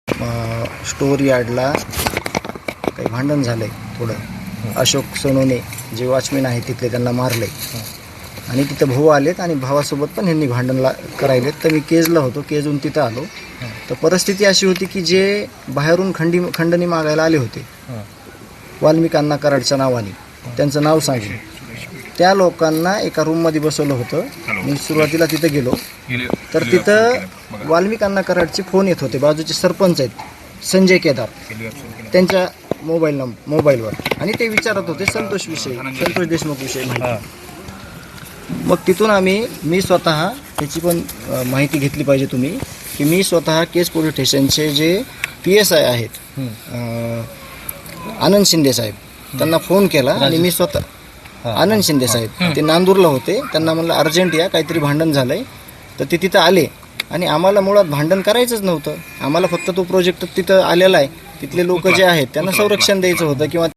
Store यार्डला काही भांडण झालं आहे थोडं. अशोक सोनोने जे वॉचमॅन आहे तिथले त्यांना मारलं आहे आणि तिथं भाऊ आलेत आणि भावासोबत पण ह्यांनी भांडण करायलेत. तर मी केजला होतो, केजहून तिथं आलो. तर परिस्थिती अशी होती की जे बाहेरून खंडणी मागायला आले होते वाल्मिकांना कराडच्या नावाने, त्यांचं नाव सांगितलं, त्या लोकांना एका रूममध्ये बसवलं होतं. मी सुरुवातीला तिथं गेलो तर तिथं वाल्मिकांना कराडचे फोन येत होते. बाजूचे सरपंच आहेत संजय केदार, त्यांच्या मोबाईलवर, आणि ते विचारत होते संतोष देशमुख विषयी माहिती. मग तिथून मी स्वतः त्याची पण माहिती घेतली पाहिजे तुम्ही, की मी स्वतः केज पोलीस स्टेशनचे जे PSI आहेत आनंद शिंदे साहेब, त्यांना फोन केला आणि मी स्वतः आनंद शिंदे साहेब ते नांदूरला होते, त्यांना म्हणलं अर्जंट या, काहीतरी भांडण झालंय. तर ते तिथं आले आणि आम्हाला मुळात भांडण करायचंच नव्हतं. आम्हाला फक्त तो प्रोजेक्ट तिथं आलेला आहे, तिथले लोक जे आहेत त्यांना संरक्षण द्यायचं होतं किंवा